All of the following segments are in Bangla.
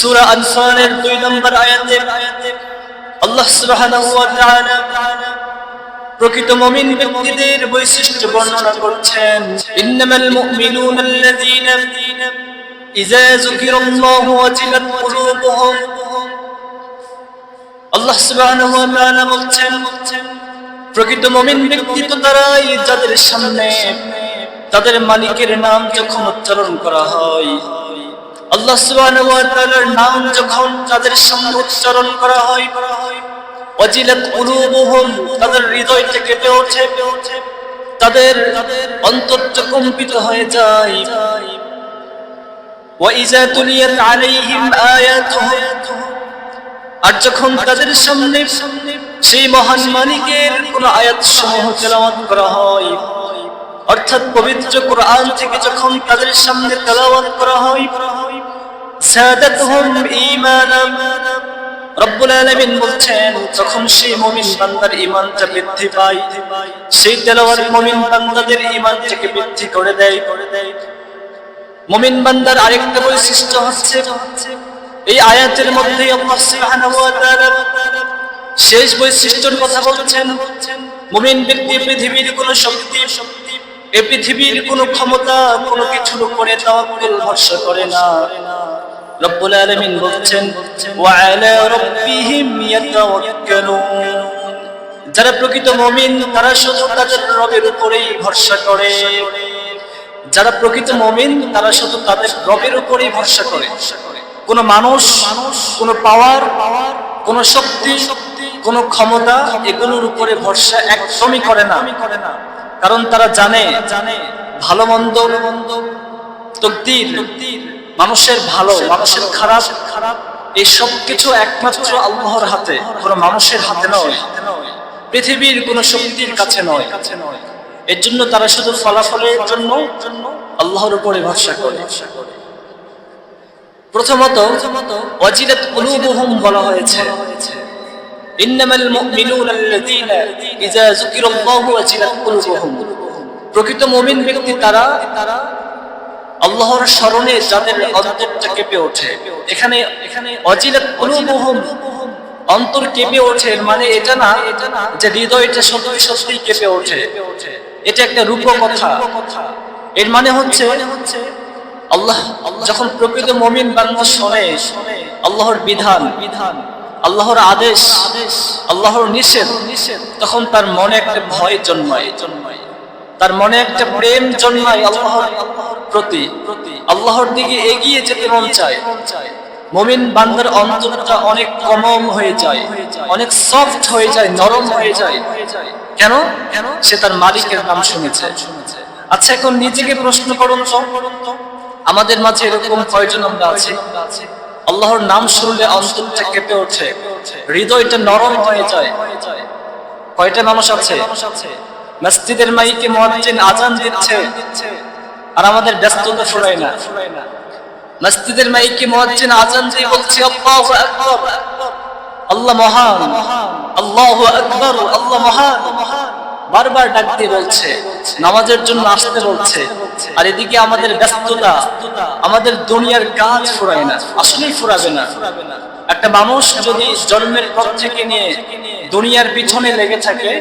সূরা আনফালের 2 নম্বর আয়াতে আল্লাহ সুবহানাহু ওয়া তাআলা প্রকৃত মুমিন ব্যক্তিদের বৈশিষ্ট্য বর্ণনা করছেন। ইন্নামাল মুমিনুনা আল্লাযীনা ইযা যুকিরাল্লাহু ওয়াজিলাত কুলুবুহুম। আল্লাহ সুবহানাহু ওয়া তাআলা বলছেন, প্রকৃত মুমিন ব্যক্তি তো তারাই যাদের সামনে তাদের মালিকের নাম যখন উচ্চারণ করা হয়, আল্লাহ সুবহানাহু ওয়া তাআলার নাম যখন তাদের সামনে উচ্চারণ করা হয়, ওয়াজিলাত কুলুবুহুম, তাদের হৃদয়টা কেঁপে ওঠে, তাদের অন্তরটা কম্পিত হয়ে যায়। ওয়া ইযা তুলিয়াত আলাইহিম আয়াতুহু, আর যখন তাদের সামনে সেই মহান মালিকের কোন আয়াত সমূহ তেলাওয়াত করা হয়, অর্থাৎ পবিত্র কোরআন থেকে যখন তাদের সামনে তেলাওয়াত করা হয়, সাদাতুহুম ঈমানান, রব্বুল আলামিন বলছেন তখন সেই মুমিন বান্দার ঈমানটা বৃদ্ধি পায়, সেই তেলাওয়াত মুমিন বান্দাদের ঈমানটাকে বৃদ্ধি করে দেয়। মুমিন বান্দার আরেকটা বৈশিষ্ট্য হচ্ছে, এই আয়াতের মধ্যে আল্লাহ সুবহানাহু ওয়া তাআলা শেষ বৈশিষ্ট্যের কথা বলছেন। মুমিন ব্যক্তি পৃথিবীর কোন শক্তি, এই পৃথিবীর কোন ক্ষমতা, কোন কিছুর উপরে তাওয়াক্কুল ভরসা করে না। রব্বুল আলামিন বলছেন, ওয়া আলা রাব্বিহিম ইয়াতাওয়াক্কালুন, যারা প্রকৃত মুমিন তারা শুধু তাদের রবের উপরেই ভরসা করে। যারা প্রকৃত মুমিন তারা শুধু তাদের রবের উপরেই ভরসা করে। কোন মানুষ, কোন পাওয়ার, কোন শক্তি, কোন ক্ষমতা, এগুলোর উপরে ভরসা একদমই করে না। কারণ তারা জানে ভালো মন্দ, তকদীর, মানুষের ভালো, মানুষের খারাপ, এই সব কিছু একমাত্র আল্লাহর হাতে, কোন মানুষের হাতে নয়, পৃথিবীর কোন শক্তির কাছে নয়। এর জন্য তারা শুধু ফলাফলের জন্য আল্লাহর উপরে ভরসা করে। প্রথমত ওয়াজিলাত কুলুবুহুম বলা হয়েছে। ইন্নামাল মুমিনুনা আল্লাযীনা ইযা যুকিরাল্লাহু ওয়াজিলাত কুলুবুহুম, প্রকৃত মুমিন ব্যক্তি তারা আল্লাহর স্মরণে যাদের অন্তরটা কেঁপে ওঠে। এখানে ওয়াজিলাত কুলুবুহুম, অন্তর কেঁপে ওঠে মানে এটা না যে হৃদয়টা সত্যি সত্যি কেঁপে ওঠে, এটা একটা রূপকথা। এর মানে হচ্ছে আল্লাহ যখন প্রকৃত মুমিন বান্দা শোনে আল্লাহর বিধান, আল্লাহর আদেশ, আল্লাহর নিষেধ, তখন তার মনে একটা ভয় জন্মায়, তার মনে একটা প্রেম জন্মায় আল্লাহর প্রতি, আল্লাহর দিকে এগিয়ে যেতে মন চায়। মুমিন বান্দার অন্তরটা অনেক কমম হয়ে যায়, অনেক সফট হয়ে যায়, নরম হয়ে যায়। কেন? সে তার মালিকের নাম শুনেছে। আচ্ছা, এখন নিজেকে প্রশ্ন করুন তো, আমাদের মাঝে এরকম কয়জন আমরা আছি আল্লাহর নাম শুনলে অন্তরটা কেঁপে ওঠে, হৃদয়টা নরম হয়ে যায়? কয়টা মানুষ আছে? মসজিদের মাইকে মুয়াজ্জিন আজান দিচ্ছে আর আমাদের ব্যস্ততা ফুরায় না। মসজিদের মাইকে মুয়াজ্জিন আজান দিয়ে বলছে আল্লাহু আকবার, আল্লাহ মহান, আল্লাহু আকবার, আল্লাহ মহান, বারবার ডাক দিয়ে বলছে, নামাজের জন্য আসতে বলছে। আর এদিকে আমাদের ব্যস্ততা, আমাদের দুনিয়ার কাজ ফুরায় না, আসলেই ফুরাবে না। একটা মানুষ যদি জন্মের পর থেকে নিয়ে দুনিয়ার পিছনে লেগে থাকে,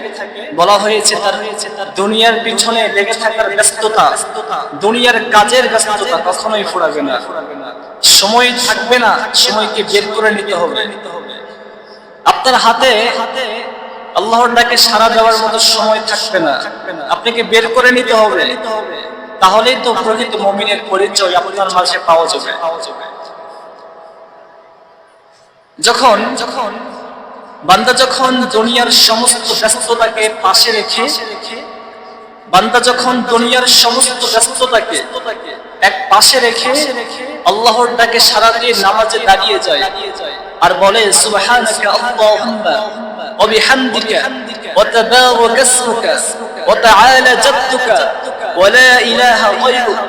বলা হয়েছে তার দুনিয়ার পিছনে লেগে থাকার ব্যস্ততা, দুনিয়ার কাজের ব্যস্ততা কখনোই ফুরাবে না। সময় থাকবে না, সময়কে বের করে নিতে হবে। আপনার হাতে আল্লাহর ডাকে সাড়া দেওয়ার মতো সময় থাকবে না, আপনাকে বের করে নিতে হবে। তাহলেই তো প্রকৃত মুমিনের পরিচয় আপনার মাঝে পাওয়া যাবে। যখন বান্দা যখন দুনিয়ার সমস্ত ব্যস্ততাকে পাশে রেখে, বান্দা যখন দুনিয়ার সমস্ত ব্যস্ততাকে এক পাশে রেখে আল্লাহর ডাকে সাড়া দিয়ে নামাজে দাঁড়িয়ে যায় আর বলে সুবহানাকা আল্লাহুম্মা ওয়া বিহামদিকা ওয়া তাবারাকা ইসমুকা ওয়া তাআলা জাদ্দুকা ওয়া লা ইলাহা গায়রুক,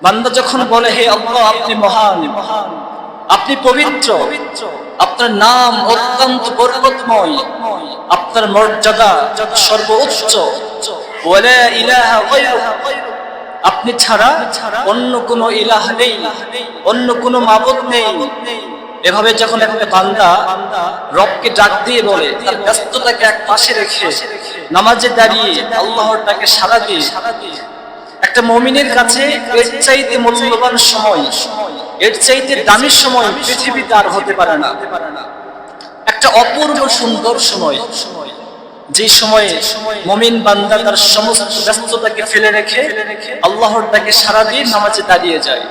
বান্দা যখন বলে হে আল্লাহ আপনি মহান, আপনি পবিত্র, আপনার নাম অত্যন্ত বরকতময়, আপনার মর্যাদা সর্বোচ্চ, ওয়া লা ইলাহা গায়রুক, আপনি ছাড়া অন্য কোনো ইলাহ নেই, অন্য কোনো মাবুদ নেই। এভাবে যখন একটা বান্দা রবকে ডাক দিয়ে বলে, তার ব্যস্ততাকে এক পাশে রেখে নামাজে দাঁড়িয়ে আল্লাহর ডাকে সাড়া দিয়ে, একটা মুমিনের কাছে এর চাইতে মূল্যবান সময়, এর চাইতে দামি সময় পৃথিবীতে আর হতে পারে না। একটা অপূর্ব সুন্দর সময়, যে সময়ে মুমিন বান্দা তার সমস্ত ব্যস্ততাকে ফেলে রেখে আল্লাহর ডাকে সাড়া দিয়ে নামাজে দাঁড়িয়ে যায়।